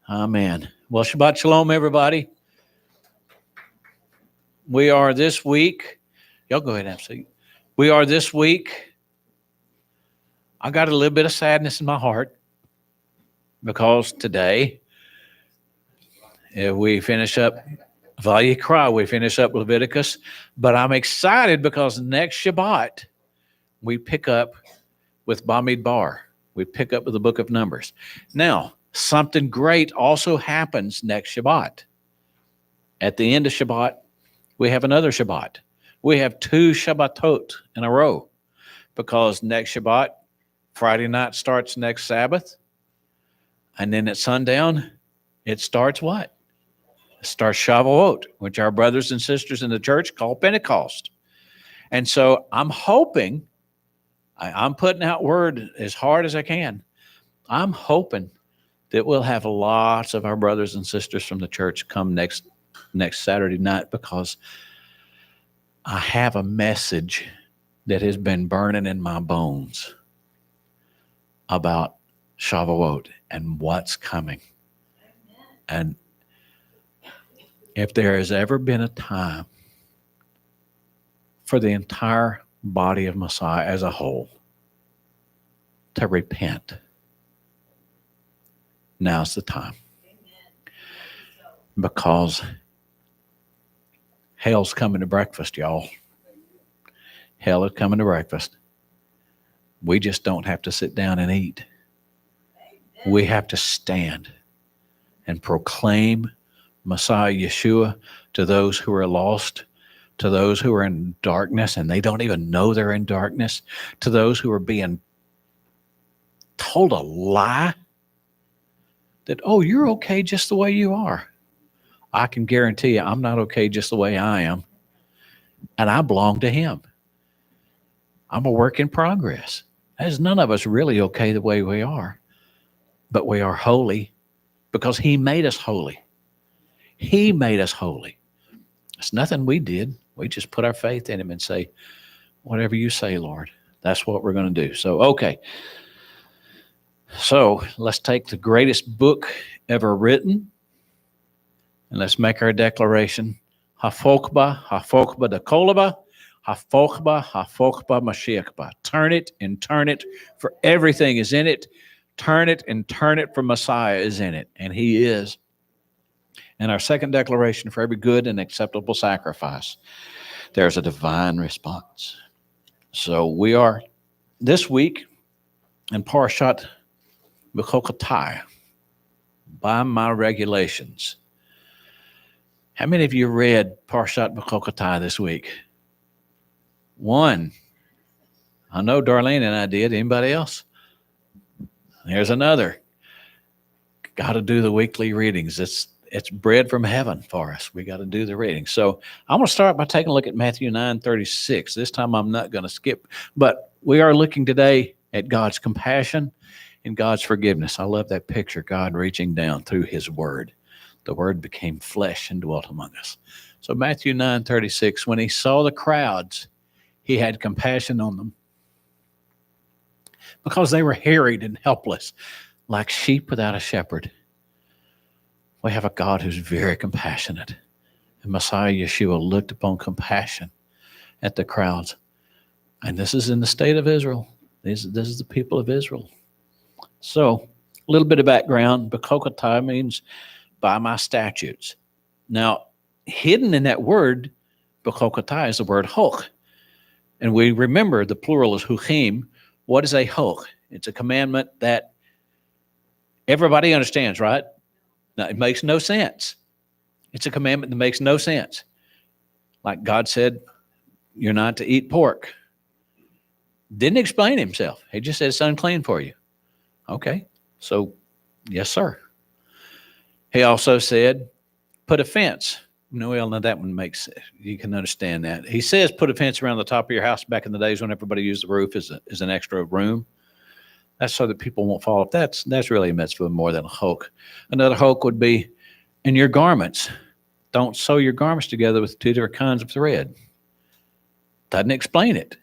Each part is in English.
Amen. Well, Shabbat Shalom, everybody. We are this week. Y'all go ahead and have a seat. We are this week. I got a little bit of sadness in my heart because today we finish up Vayikra. We finish up Leviticus. But I'm excited because next Shabbat we pick up with Bamidbar. We pick up with the book of Numbers. Now, something great also happens next Shabbat. At the end of Shabbat, we have another Shabbat. We have two Shabbatot in a row because next Shabbat, Friday night starts next Sabbath. And then at sundown, it starts what? It starts Shavuot, which our brothers and sisters in the church call Pentecost. And so I'm hoping, I'm putting out word as hard as I can. I'm hoping that we'll have lots of our brothers and sisters from the church come next Saturday night because I have a message that has been burning in my bones about Shavuot and what's coming. And if there has ever been a time for the entire body of Messiah as a whole to repent, now's the time. Because hell's coming to breakfast, y'all. Hell is coming to breakfast. We just don't have to sit down and eat. We have to stand and proclaim Messiah Yeshua to those who are lost, to those who are in darkness and they don't even know they're in darkness, to those who are being told a lie that, oh, you're okay just the way you are. I can guarantee you I'm not okay just the way I am. And I belong to him. I'm a work in progress. There's none of us really okay the way we are. But we are holy because he made us holy. He made us holy. It's nothing we did. We just put our faith in him and say, whatever you say, Lord, that's what we're going to do. So, okay. So let's take the greatest book ever written and let's make our declaration. Hafokba, Hafokba de Kolaba, Hafokba, Hafokba Mashiachba. Turn it and turn it, for everything is in it. Turn it and turn it, for Messiah is in it, and he is. And our second declaration, for every good and acceptable sacrifice, there's a divine response. So we are this week in Parashat Bechokotai, by my regulations. How many of you read Parashat Bechokotai this week? One. I know Darlene and I did. Anybody else? There's another. Got to do the weekly readings. It's bread from heaven for us. We got to do the reading. So I'm going to start by taking a look at Matthew 9:36. This time I'm not going to skip, but we are looking today at God's compassion and God's forgiveness. I love that picture, God reaching down through his word. The word became flesh and dwelt among us. So Matthew 9:36, when he saw the crowds, he had compassion on them because they were harried and helpless, like sheep without a shepherd. We have a God who's very compassionate. And Messiah Yeshua looked upon compassion at the crowds. And this is in the state of Israel. This is the people of Israel. So, a little bit of background. Bechokotai means by my statutes. Now, hidden in that word, Bechokotai, is the word hoch. And we remember the plural is huchim. What is a hoch? It's a commandment that everybody understands, right? Now, it makes no sense. It's a commandment that makes no sense. Like God said, you're not to eat pork. Didn't explain himself. He just said it's unclean for you. Okay, so yes, sir. He also said, put a fence. No, well, now that one makes, you can understand that. He says put a fence around the top of your house back in the days when everybody used the roof as an extra room. That's so that people won't fall off. That's really a mitzvah more than a hoke. Another hoke would be in your garments. Don't sew your garments together with two different kinds of thread. Doesn't explain it.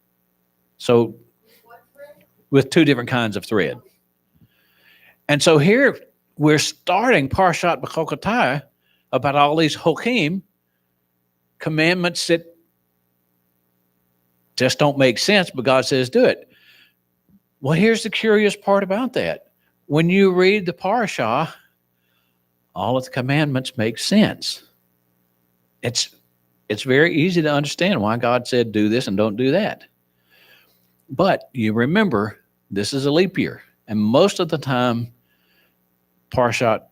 So with two different kinds of thread. And so here we're starting Parshat B'Chokotai about all these Hokim, commandments that just don't make sense, but God says do it. Well, here's the curious part about that. When you read the Parsha, all of the commandments make sense. It's very easy to understand why God said do this and don't do that. But you remember, this is a leap year. And most of the time, Parshat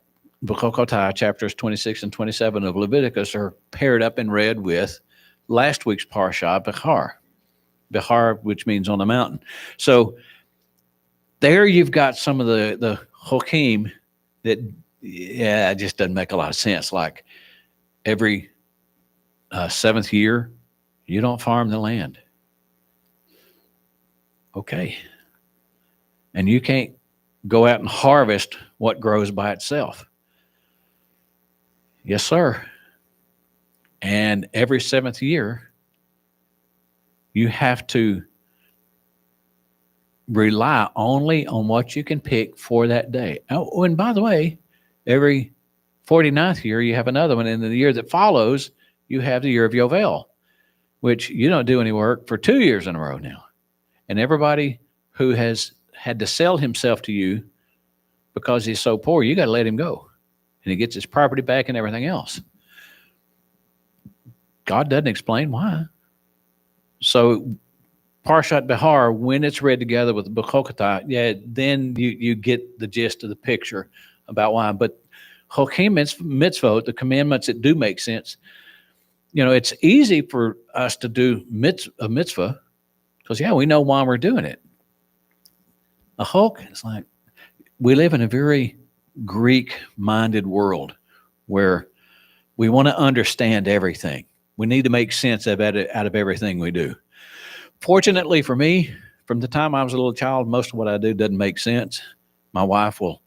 B'Chokotai, chapters 26 and 27 of Leviticus, are paired up and read with last week's Parsha, Bechar. Bechar, which means on the mountain. So there you've got some of the Hokim that, it just doesn't make a lot of sense. Like every seventh year, you don't farm the land. Okay. And you can't go out and harvest what grows by itself. Yes, sir. And every seventh year, you have to rely only on what you can pick for that day. Oh, and by the way, every 49th year, you have another one. And in the year that follows, you have the year of Yovel, which you don't do any work for 2 years in a row now. And everybody who has had to sell himself to you because he's so poor, you got to let him go. And he gets his property back and everything else. God doesn't explain why. So Parshat Behar, when it's read together with B'Chokotai, then you get the gist of the picture about why. But Hokim mitzvot, the commandments that do make sense, it's easy for us to do a mitzvah because, we know why we're doing it. A hok, it's like we live in a very Greek-minded world where we want to understand everything. We need to make sense out of everything we do. Fortunately for me, from the time I was a little child, most of what I do doesn't make sense. My wife will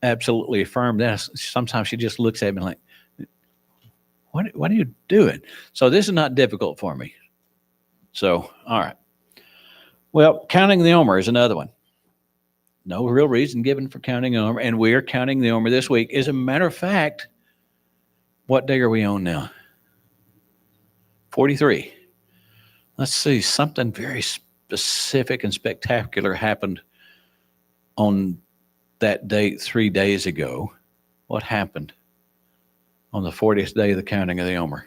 absolutely affirm that. Sometimes she just looks at me like, what are you doing? So this is not difficult for me. So, all right. Well, counting the Omer is another one. No real reason given for counting the Omer, and we are counting the Omer this week. As a matter of fact, what day are we on now? 43. Let's see, something very specific and spectacular happened on that date 3 days ago. What happened on the 40th day of the counting of the Omer?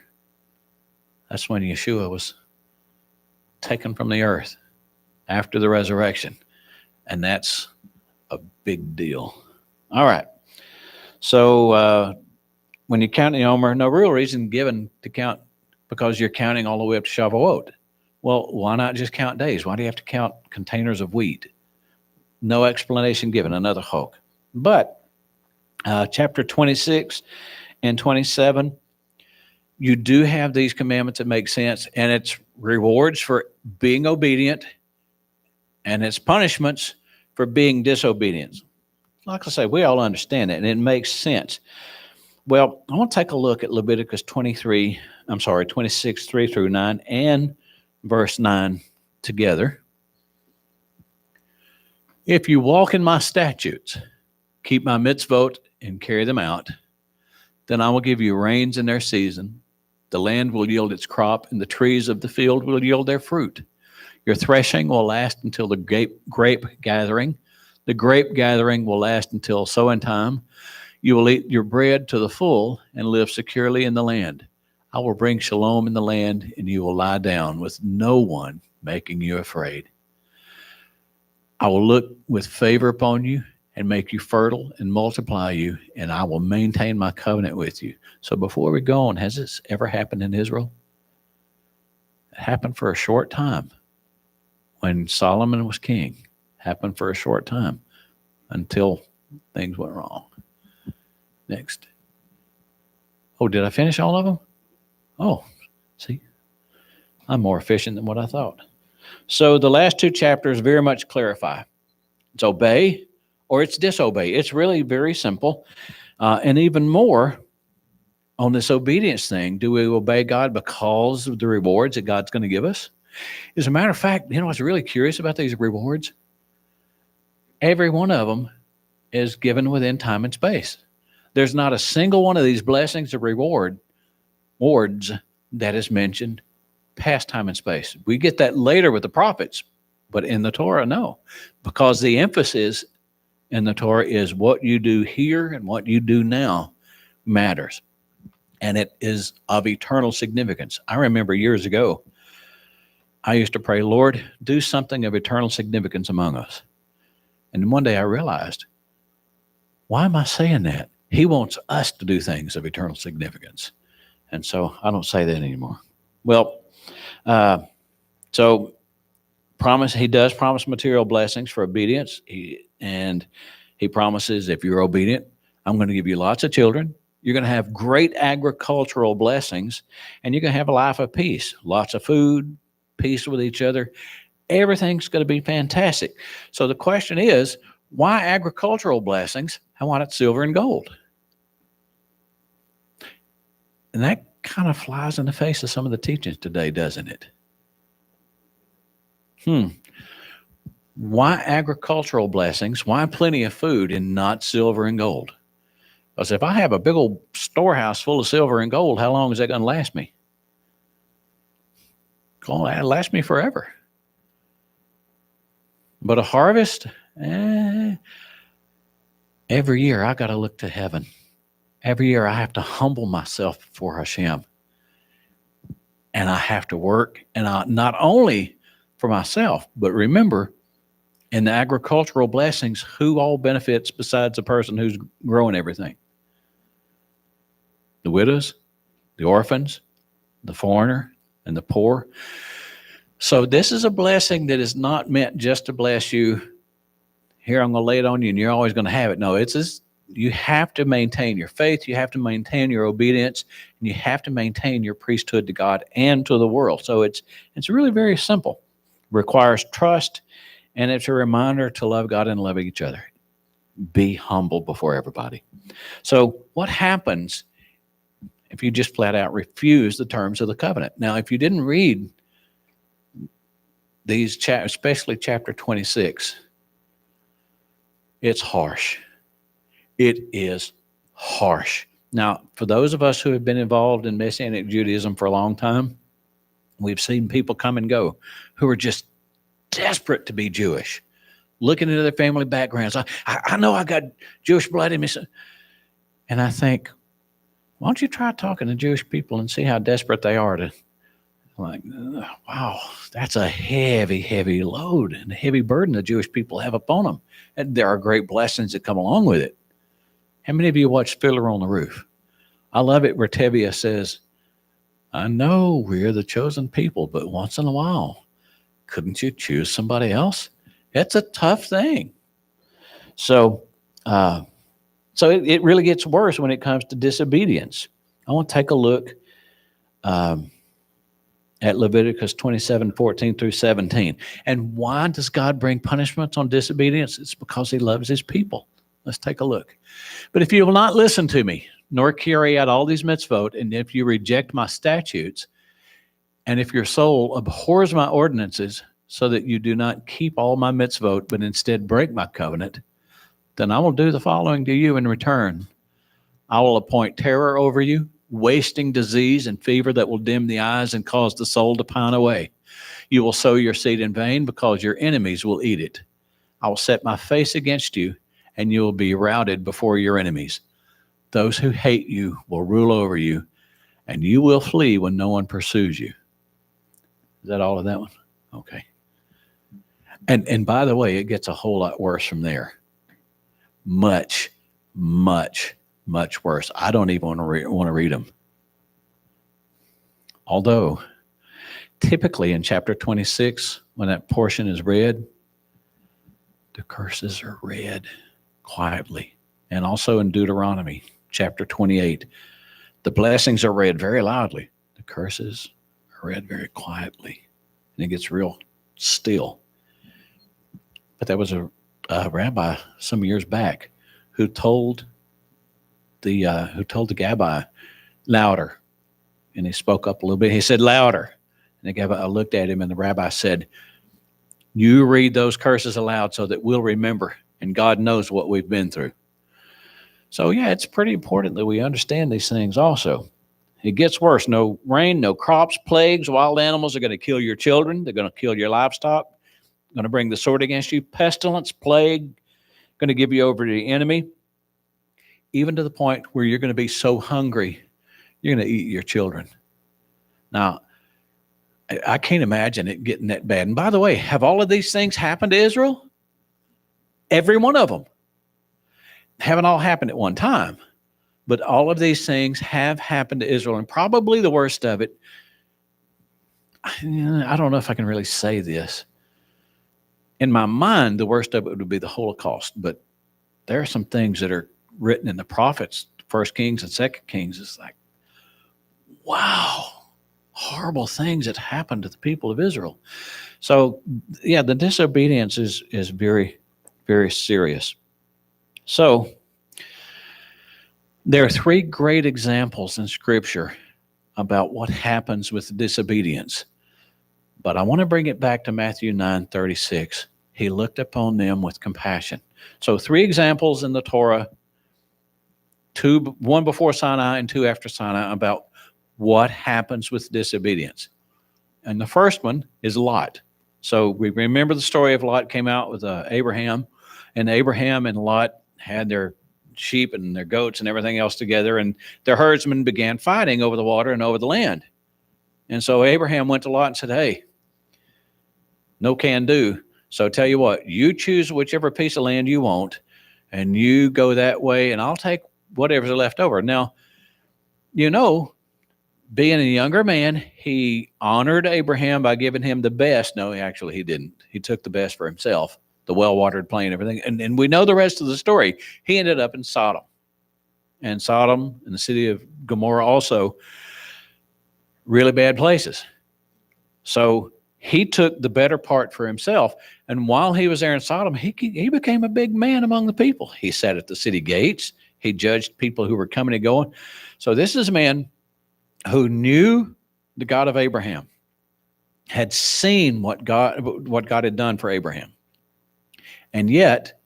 That's when Yeshua was taken from the earth after the resurrection. And that's a big deal. All right. So when you count the Omer, no real reason given to count because you're counting all the way up to Shavuot. Well, why not just count days? Why do you have to count containers of wheat? No explanation given, another hok. But chapter 26 and 27, you do have these commandments that make sense, and it's rewards for being obedient, and it's punishments for being disobedient. Like I say, we all understand that, and it makes sense. Well, I want to take a look at Leviticus 26, 3 through 9, and verse 9 together. If you walk in my statutes, keep my mitzvot, and carry them out, then I will give you rains in their season. The land will yield its crop, and the trees of the field will yield their fruit. Your threshing will last until the grape gathering. The grape gathering will last until sowing time. You will eat your bread to the full and live securely in the land. I will bring shalom in the land, and you will lie down with no one making you afraid. I will look with favor upon you and make you fertile and multiply you, and I will maintain my covenant with you. So before we go on, has this ever happened in Israel? It happened for a short time when Solomon was king. Happened for a short time until things went wrong. Next. Oh, did I finish all of them? Oh, see, I'm more efficient than what I thought. So the last two chapters very much clarify. It's obey or it's disobey. It's really very simple. And even more on this obedience thing, do we obey God because of the rewards that God's going to give us? As a matter of fact, what's really curious about these rewards? Every one of them is given within time and space. There's not a single one of these blessings or rewards that is mentioned past time and space. We get that later with the prophets, but in the Torah, no, because the emphasis in the Torah is what you do here and what you do now matters. And it is of eternal significance. I remember years ago, I used to pray, Lord, do something of eternal significance among us. And one day I realized, why am I saying that? He wants us to do things of eternal significance. And so I don't say that anymore. Well, so he does promise material blessings for obedience. He promises, if you're obedient, I'm going to give you lots of children. You're going to have great agricultural blessings, and you're going to have a life of peace, lots of food, peace with each other. Everything's going to be fantastic. So the question is, why agricultural blessings and why not silver and gold? And that kind of flies in the face of some of the teachings today, doesn't it? Why agricultural blessings? Why plenty of food and not silver and gold? Because if I have a big old storehouse full of silver and gold, how long is that going to last me? It's going to last me forever. But a harvest, every year I got to look to heaven. Every year I have to humble myself before Hashem. And I have to work, and not only for myself, but remember, in the agricultural blessings, who all benefits besides the person who's growing everything? The widows, the orphans, the foreigner, and the poor. So this is a blessing that is not meant just to bless you. Here, I'm going to lay it on you, and you're always going to have it. No, you have to maintain your faith. You have to maintain your obedience, and you have to maintain your priesthood to God and to the world. So it's really very simple. It requires trust, and it's a reminder to love God and love each other. Be humble before everybody. So what happens if you just flat out refuse the terms of the covenant? Now, if you didn't read these chapters, especially chapter 26, it's harsh. It is harsh. Now, for those of us who have been involved in Messianic Judaism for a long time, we've seen people come and go who are just desperate to be Jewish, looking into their family backgrounds. I know I got Jewish blood in me. And I think, why don't you try talking to Jewish people and see how desperate they are to, wow, that's a heavy, heavy load and a heavy burden the Jewish people have upon them. And there are great blessings that come along with it. How many of you watch Fiddler on the Roof? I love it where Tevye says, I know we're the chosen people, but once in a while, couldn't you choose somebody else? It's a tough thing. So it really gets worse when it comes to disobedience. I want to take a look at Leviticus 27:14-17. And why does God bring punishments on disobedience? It's because he loves his people. Let's take a look. But if you will not listen to me, nor carry out all these mitzvot, and if you reject my statutes, and if your soul abhors my ordinances, so that you do not keep all my mitzvot, but instead break my covenant, then I will do the following to you in return. I will appoint terror over you, wasting disease and fever that will dim the eyes and cause the soul to pine away. You will sow your seed in vain because your enemies will eat it. I will set my face against you, and you will be routed before your enemies. Those who hate you will rule over you, and you will flee when no one pursues you. Is that all of that one? Okay. And by the way, it gets a whole lot worse from there. Much, much, much worse. I don't even want to read them. Although, typically in chapter 26, when that portion is read, the curses are read quietly. And also in Deuteronomy chapter 28, the blessings are read very loudly. The curses are read very quietly. And it gets real still. But there was a rabbi some years back who told the Gabbai louder, and he spoke up a little bit. He said louder, and the Gabbai looked at him, and the rabbi said, "You read those curses aloud so that we'll remember And God knows what we've been through. So, yeah, it's pretty important that we understand these things also. It gets worse. No rain, no crops, plagues, wild animals are going to kill your children. They're going to kill your livestock, going to bring the sword against you. Pestilence, plague, going to give you over to the enemy, even to the point where you're going to be so hungry, you're going to eat your children. Now, I can't imagine it getting that bad. And by the way, have all of these things happened to Israel? Every one of them. Haven't all happened at one time, but all of these things have happened to Israel. And probably the worst of it, I don't know if I can really say this. In my mind, the worst of it would be the Holocaust. But there are some things that are written in the prophets, First Kings and Second Kings. It's like, wow, horrible things that happened to the people of Israel. So, yeah, the disobedience is very, very serious. So, there are three great examples in Scripture about what happens with disobedience. But I want to bring it back to Matthew 9:36. He looked upon them with compassion. So, three examples in the Torah, one before Sinai and two after Sinai, about what happens with disobedience. And the first one is Lot. So we remember the story of Lot came out with Abraham, and Abraham and Lot had their sheep and their goats and everything else together, and their herdsmen began fighting over the water and over the land. And so Abraham went to Lot and said, hey, no can do. So tell you what, you choose whichever piece of land you want, and you go that way, and I'll take whatever's left over. Now, being a younger man, he honored Abraham by giving him the best. No, actually, he didn't. He took the best for himself, the well-watered plain, everything. And we know the rest of the story. He ended up in Sodom. And Sodom and the city of Gomorrah also, really bad places. So he took the better part for himself. And while he was there in Sodom, he became a big man among the people. He sat at the city gates. He judged people who were coming and going. So this is a man who knew the God of Abraham, had seen what God had done for Abraham. And yet,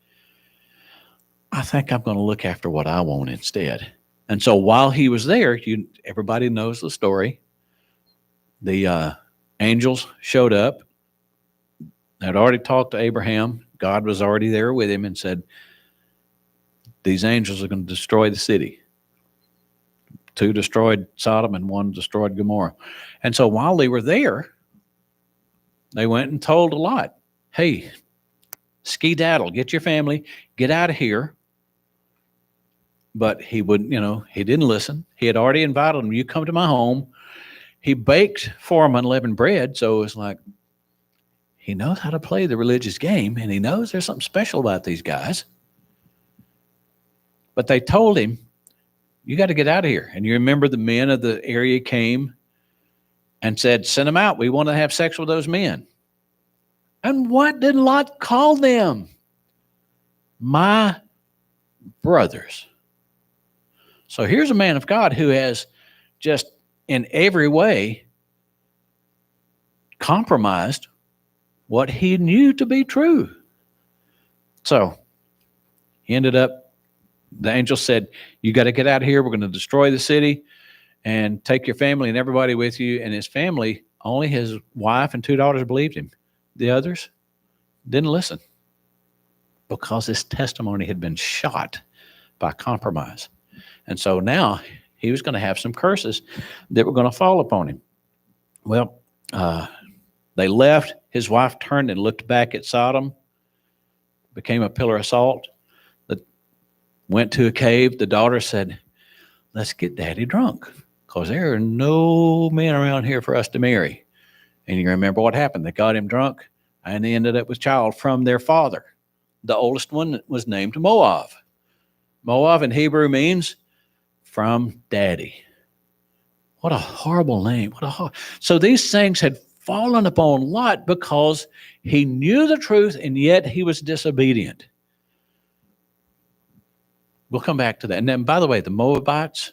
I think I'm going to look after what I want instead. And so while he was there, everybody knows the story. The angels showed up, had already talked to Abraham. God was already there with him and said, these angels are going to destroy the city. 2 destroyed Sodom and 1 destroyed Gomorrah. And so while they were there, they went and told Lot, hey, skedaddle, get your family, get out of here. But he wouldn't, he didn't listen. He had already invited them, you come to my home. He baked for them unleavened bread. So it's like, he knows how to play the religious game, and he knows there's something special about these guys. But they told him, you got to get out of here. And you remember the men of the area came and said, send them out. We want to have sex with those men. And what did Lot call them? My brothers. So here's a man of God who has just in every way compromised what he knew to be true. So he ended up, the angel said, you got to get out of here. We're going to destroy the city and take your family and everybody with you. And his family, only his wife and 2 daughters believed him. The others didn't listen because his testimony had been shot by compromise. And so now he was going to have some curses that were going to fall upon him. Well, they left. His wife turned and looked back at Sodom, became a pillar of salt. Went to a cave. The daughter said, let's get daddy drunk because there are no men around here for us to marry. And you remember what happened. They got him drunk, and they ended up with child from their father. The oldest one was named Moab. Moab in Hebrew means from daddy. What a horrible name. So these things had fallen upon Lot because he knew the truth, and yet he was disobedient. We'll come back to that. And then, by the way, the Moabites,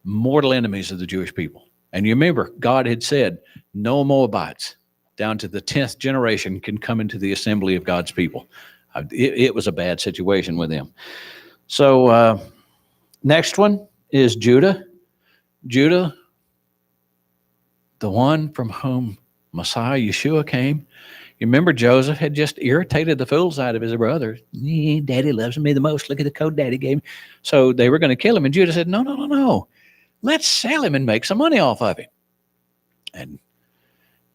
mortal enemies of the Jewish people. And you remember, God had said, no Moabites down to the 10th generation can come into the assembly of God's people. It was a bad situation with them. So next one is Judah. Judah, the one from whom Messiah Yeshua came. You remember Joseph had just irritated the fools out of his brothers. Daddy loves me the most. Look at the coat Daddy gave me. So they were going to kill him. And Judah said, no, no, no, no. Let's sell him and make some money off of him. And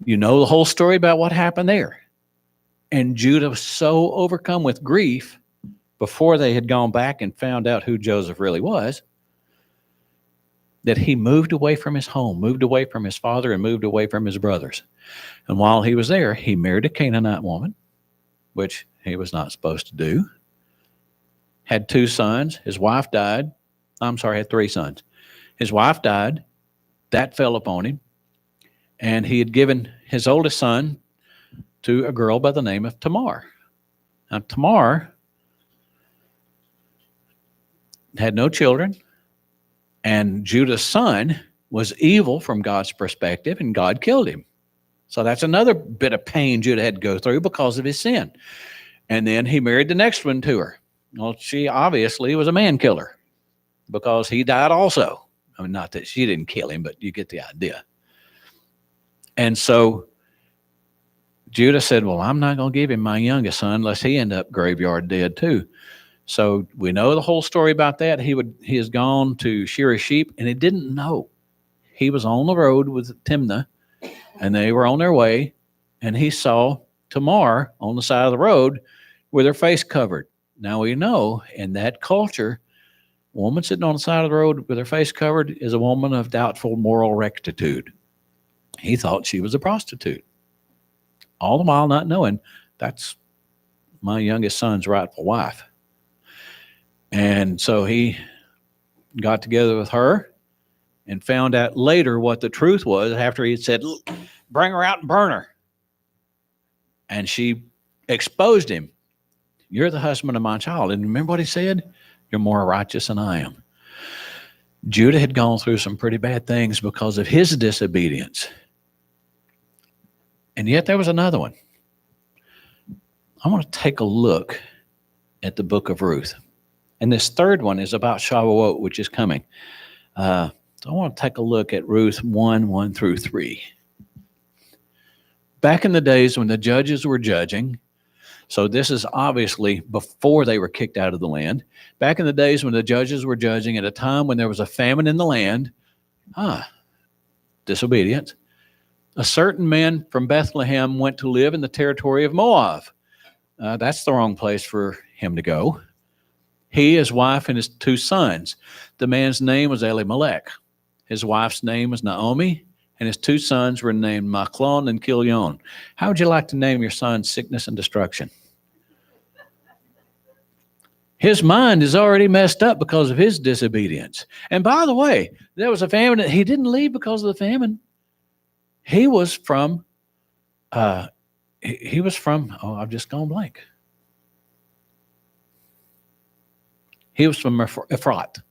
you know the whole story about what happened there. And Judah was so overcome with grief before they had gone back and found out who Joseph really was, that he moved away from his home, moved away from his father, and moved away from his brothers. And while he was there, he married a Canaanite woman, which he was not supposed to do. Had 2 sons. His wife died. Had 3 sons. His wife died. That fell upon him. And he had given his oldest son to a girl by the name of Tamar. Now, Tamar had no children, and Judah's son was evil from God's perspective, and God killed him. So that's another bit of pain Judah had to go through because of his sin. And then he married the next one to her. Well, she obviously was a man killer because he died also. I mean, not that she didn't kill him, but you get the idea. And so Judah said, well, I'm not going to give him my youngest son unless he end up graveyard dead too. So we know the whole story about that. He has gone to shear his sheep, and he didn't know. He was on the road with Timnah, and they were on their way, and he saw Tamar on the side of the road with her face covered. Now we know in that culture, a woman sitting on the side of the road with her face covered is a woman of doubtful moral rectitude. He thought she was a prostitute. All the while not knowing that's my youngest son's rightful wife. And so he got together with her and found out later what the truth was after he had said, bring her out and burn her. And she exposed him. You're the husband of my child. And remember what he said? You're more righteous than I am. Judah had gone through some pretty bad things because of his disobedience. And yet there was another one. I want to take a look at the book of Ruth. And this third one is about Shavuot, which is coming. So I want to take a look at Ruth 1 through 3. Back in the days when the judges were judging, so this is obviously before they were kicked out of the land. Back in the days when the judges were judging at a time when there was a famine in the land, disobedience, a certain man from Bethlehem went to live in the territory of Moab. That's the wrong place for him to go. He, his wife, and his 2 sons. The man's name was Elimelech. His wife's name was Naomi, and his 2 sons were named Machlon and Kilion. How would you like to name your son Sickness and Destruction? His mind is already messed up because of his disobedience. And by the way, there was a famine. He didn't leave because of the famine. He was from, I've just gone blank. He was from Ephrat.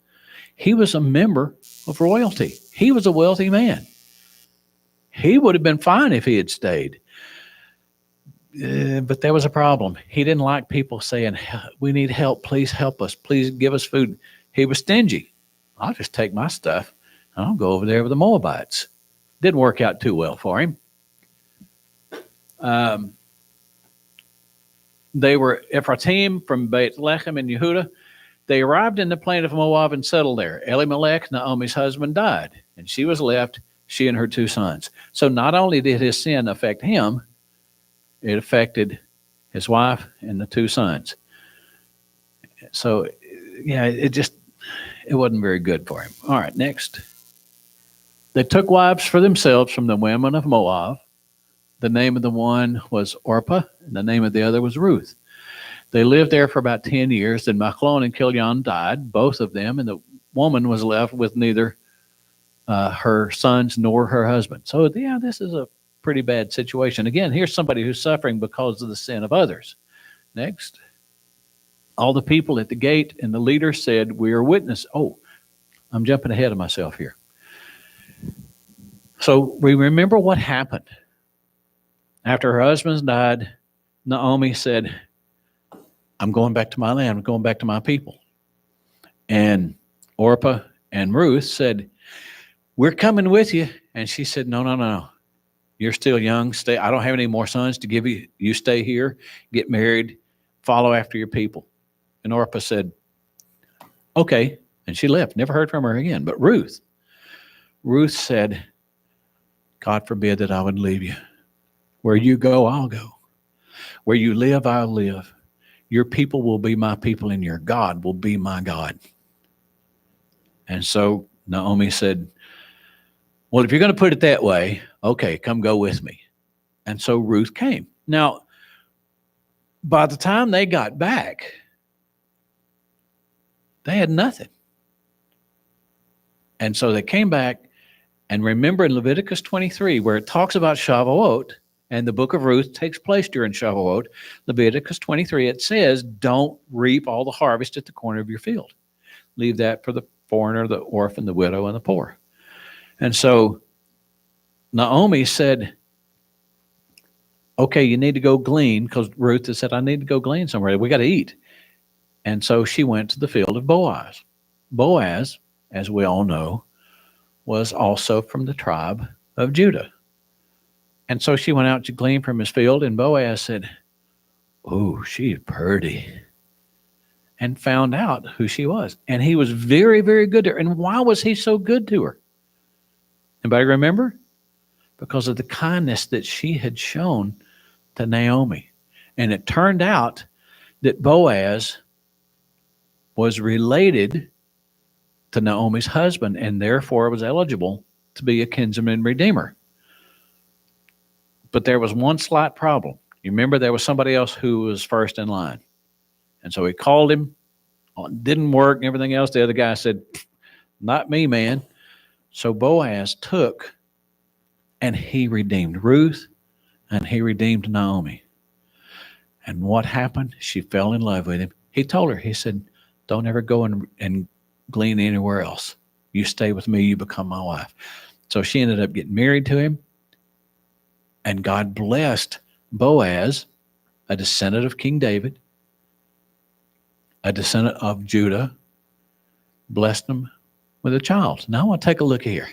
He was a member of royalty. He was a wealthy man. He would have been fine if he had stayed. But there was a problem. He didn't like people saying, we need help. Please help us. Please give us food. He was stingy. I'll just take my stuff. I'll go over there with the Moabites. Didn't work out too well for him. They were Ephraim from Bethlehem and Yehudah. They arrived in the plain of Moab and settled there. Elimelech, Naomi's husband, died, and she was left, she and her 2 sons. So not only did his sin affect him, it affected his wife and the 2 sons. So, yeah, it wasn't very good for him. All right, next. They took wives for themselves from the women of Moab. The name of the one was Orpah, and the name of the other was Ruth. They lived there for about 10 years. Then Machlon and Kilion died, both of them, and the woman was left with neither her sons nor her husband. So, yeah, this is a pretty bad situation. Again, here's somebody who's suffering because of the sin of others. Next. All the people at the gate and the leader said, we are witness. Oh, I'm jumping ahead of myself here. So we remember what happened. After her husband died, Naomi said, I'm going back to my land. I'm going back to my people. And Orpah and Ruth said, we're coming with you. And she said, no, no, no. You're still young. Stay. I don't have any more sons to give you. You stay here, get married, follow after your people. And Orpah said, okay. And she left. Never heard from her again. But Ruth said, God forbid that I would leave you. Where you go, I'll go. Where you live, I'll live. Your people will be my people, and your God will be my God. And so Naomi said, well, if you're going to put it that way, okay, come go with me. And so Ruth came. Now, by the time they got back, they had nothing. And so they came back, and remember in Leviticus 23, where it talks about Shavuot, and the book of Ruth takes place during Shavuot, Leviticus 23, it says, don't reap all the harvest at the corner of your field. Leave that for the foreigner, the orphan, the widow, and the poor. And so Naomi said, okay, you need to go glean, because Ruth had said, I need to go glean somewhere. We got to eat. And so she went to the field of Boaz. Boaz, as we all know, was also from the tribe of Judah. And so she went out to glean from his field, and Boaz said, oh, she's pretty, and found out who she was. And he was very, very good to her. And why was he so good to her? Anybody remember? Because of the kindness that she had shown to Naomi. And it turned out that Boaz was related to Naomi's husband, and therefore was eligible to be a kinsman redeemer. But there was one slight problem. You remember there was somebody else who was first in line. And so he called him, didn't work and everything else. The other guy said, not me, man. So Boaz took and he redeemed Ruth and he redeemed Naomi. And what happened? She fell in love with him. He told her, he said, don't ever go and glean anywhere else. You stay with me, you become my wife. So she ended up getting married to him. And God blessed Boaz, a descendant of King David, a descendant of Judah, blessed him with a child. Now I want to take a look here.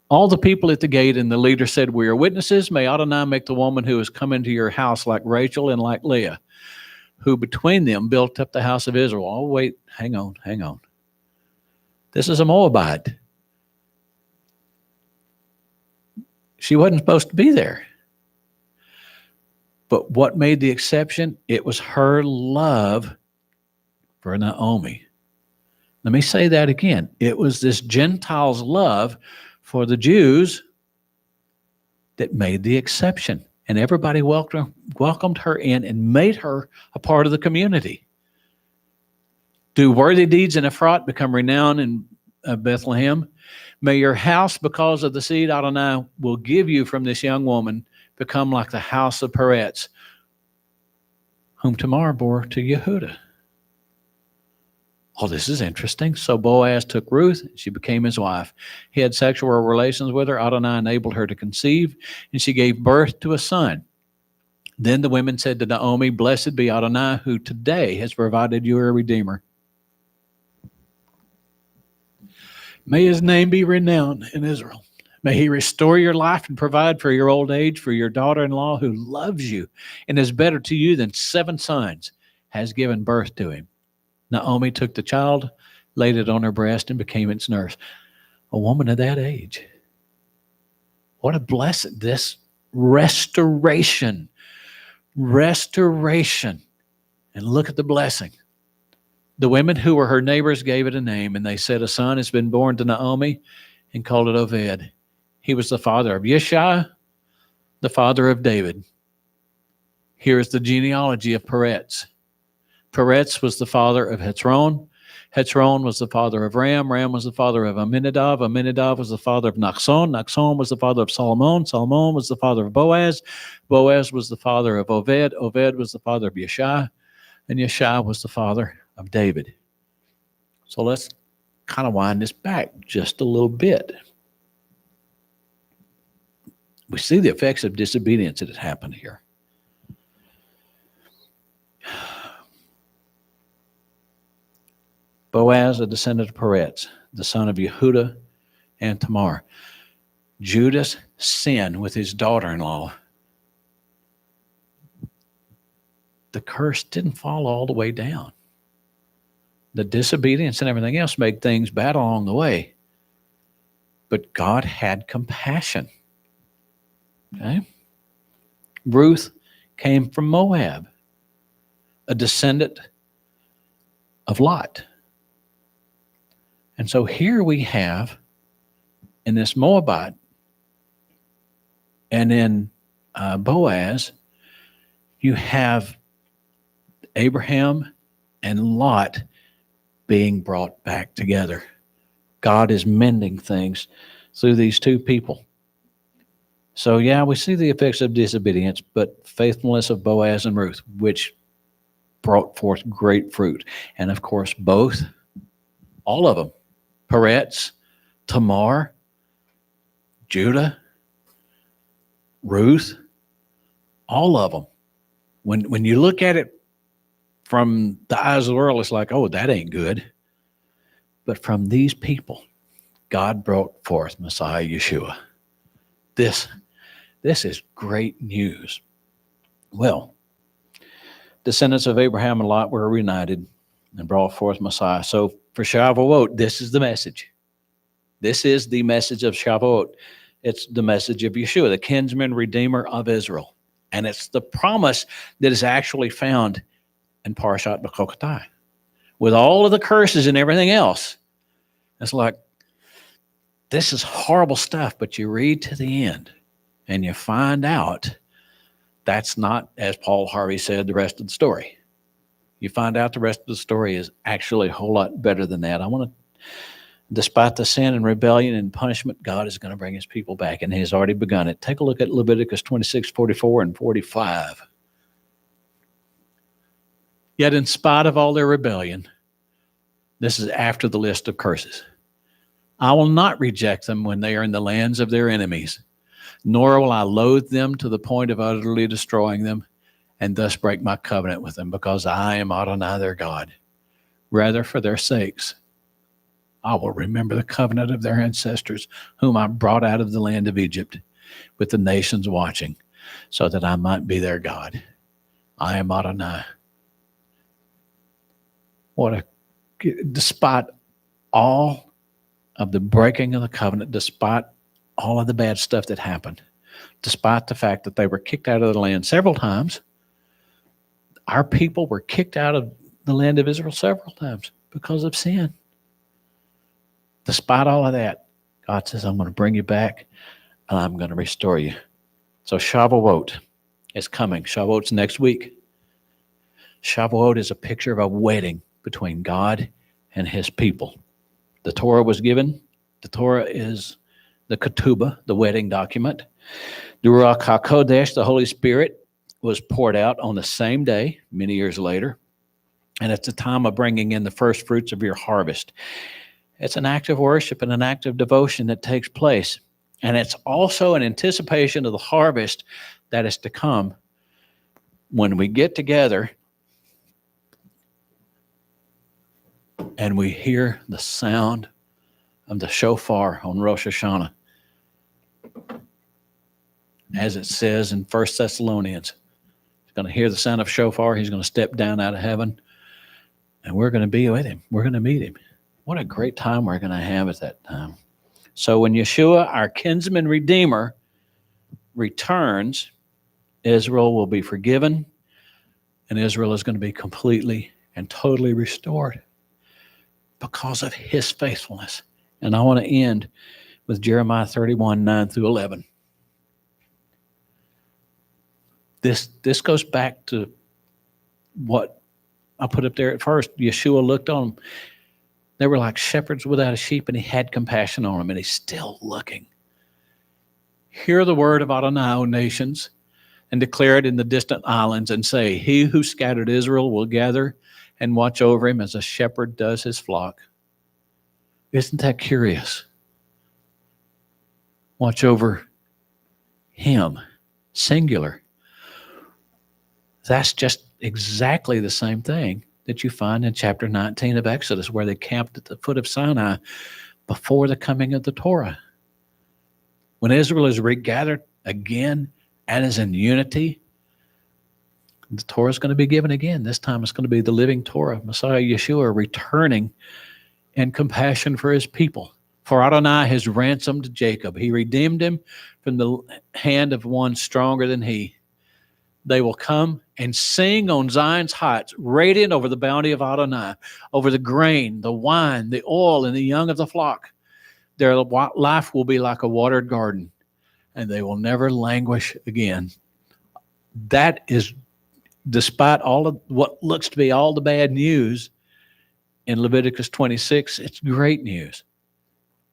All the people at the gate and the leader said, we are witnesses. May Adonai make the woman who has come into your house like Rachel and like Leah, who between them built up the house of Israel. Oh, wait, hang on. This is a Moabite. She wasn't supposed to be there. But what made the exception? It was her love for Naomi. Let me say that again. It was this Gentile's love for the Jews that made the exception. And everybody welcomed her in and made her a part of the community. Do worthy deeds in Ephrat become renowned in Bethlehem? May your house, because of the seed Adonai will give you from this young woman, become like the house of Peretz, whom Tamar bore to Yehudah. Oh, this is interesting. So Boaz took Ruth, and she became his wife. He had sexual relations with her. Adonai enabled her to conceive, and she gave birth to a son. Then the women said to Naomi, blessed be Adonai, who today has provided you a redeemer. May his name be renowned in Israel. May he restore your life and provide for your old age, for your daughter-in-law who loves you and is better to you than 7 sons, has given birth to him. Naomi took the child, laid it on her breast, and became its nurse. A woman of that age. What a blessing. This restoration. And look at the blessing. The women who were her neighbors gave it a name, and they said, a son has been born to Naomi, and called it Oved. He was the father of Yeshai, the father of David. Here is the genealogy of Peretz. Peretz was the father of Hetzron. Hetzron was the father of Ram. Ram was the father of Aminadab. Aminadab was the father of Nachson. Nachson was the father of Solomon. Solomon was the father of Boaz. Boaz was the father of Oved. Oved was the father of Yeshai. And Yeshai was the father of David. So let's kind of wind this back just a little bit. We see the effects of disobedience that had happened here. Boaz, a descendant of Peretz, the son of Yehuda and Tamar. Judah's sin with his daughter-in-law, the curse didn't fall all the way down. The disobedience and everything else made things bad along the way. But God had compassion. Okay? Ruth came from Moab, a descendant of Lot. And so here we have, in this Moabite and in Boaz, you have Abraham and Lot being brought back together. God is mending things through these two people. So yeah, we see the effects of disobedience, but faithfulness of Boaz and Ruth, which brought forth great fruit. And of course, all of them, Peretz, Tamar, Judah, Ruth, all of them. When you look at it from the eyes of the world, it's like, oh, that ain't good. But from these people, God brought forth Messiah Yeshua. This is great news. Well, descendants of Abraham and Lot were reunited and brought forth Messiah. So for Shavuot, this is the message. This is the message of Shavuot. It's the message of Yeshua, the kinsman redeemer of Israel. And it's the promise that is actually found in Parashat Bechokotai. With all of the curses and everything else, it's like, this is horrible stuff, but you read to the end and you find out that's not, as Paul Harvey said, the rest of the story. You find out the rest of the story is actually a whole lot better than that. Despite the sin and rebellion and punishment, God is going to bring his people back, and he has already begun it. Take a look at Leviticus 26, 44, and 45. Yet in spite of all their rebellion, this is after the list of curses, I will not reject them when they are in the lands of their enemies, nor will I loathe them to the point of utterly destroying them, and thus break my covenant with them, because I am Adonai their God. Rather, for their sakes, I will remember the covenant of their ancestors, whom I brought out of the land of Egypt, with the nations watching, so that I might be their God. I am Adonai. Despite all of the breaking of the covenant, despite all of the bad stuff that happened, despite the fact that they were kicked out of the land several times, our people were kicked out of the land of Israel several times because of sin. Despite all of that, God says, I'm going to bring you back and I'm going to restore you. So Shavuot is coming. Shavuot's next week. Shavuot is a picture of a wedding between God and his people. The Torah was given. The Torah is the ketubah, the wedding document. The Ruach HaKodesh, the Holy Spirit, was poured out on the same day, many years later. And it's a time of bringing in the first fruits of your harvest. It's an act of worship and an act of devotion that takes place. And it's also an anticipation of the harvest that is to come when we get together and we hear the sound of the shofar on Rosh Hashanah. As it says in 1 Thessalonians, he's going to hear the sound of shofar. He's going to step down out of heaven, and we're going to be with him. We're going to meet him. What a great time we're going to have at that time. So when Yeshua, our kinsman redeemer, returns, Israel will be forgiven, and Israel is going to be completely and totally restored because of his faithfulness. And I want to end with Jeremiah 31, 9 through 11. This goes back to what I put up there at first. Yeshua looked on them. They were like shepherds without a sheep, and he had compassion on them, and he's still looking. Hear the word of Adonai, O nations, and declare it in the distant islands, and say, he who scattered Israel will gather and watch over him as a shepherd does his flock. Isn't that curious? Watch over him, singular. That's just exactly the same thing that you find in chapter 19 of Exodus, where they camped at the foot of Sinai before the coming of the Torah. When Israel is regathered again and is in unity, the Torah is going to be given again. This time it's going to be the living Torah, Messiah Yeshua returning in compassion for his people. For Adonai has ransomed Jacob. He redeemed him from the hand of one stronger than he. They will come and sing on Zion's heights, radiant over the bounty of Adonai, over the grain, the wine, the oil, and the young of the flock. Their life will be like a watered garden, and they will never languish again. That is, despite all of what looks to be all the bad news in Leviticus 26, it's great news,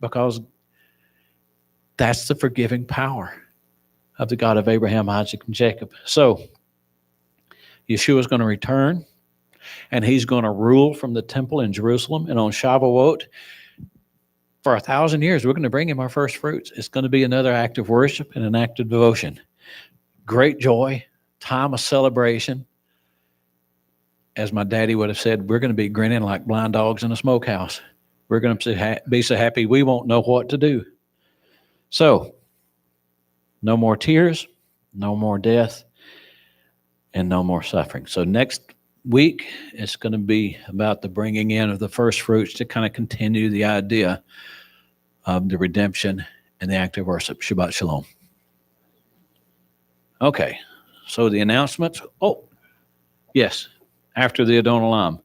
because that's the forgiving power of the God of Abraham, Isaac, and Jacob. So Yeshua is going to return, and he's going to rule from the temple in Jerusalem. And on Shavuot, for 1,000 years, we're going to bring him our first fruits. It's going to be another act of worship and an act of devotion. Great joy, time of celebration. As my daddy would have said, we're going to be grinning like blind dogs in a smokehouse. We're going to be so happy we won't know what to do. So, no more tears, no more death, and no more suffering. So next week, it's going to be about the bringing in of the first fruits to kind of continue the idea of the redemption and the act of worship. Shabbat Shalom. Okay, so the announcements. Oh, yes, after the Adon Olam.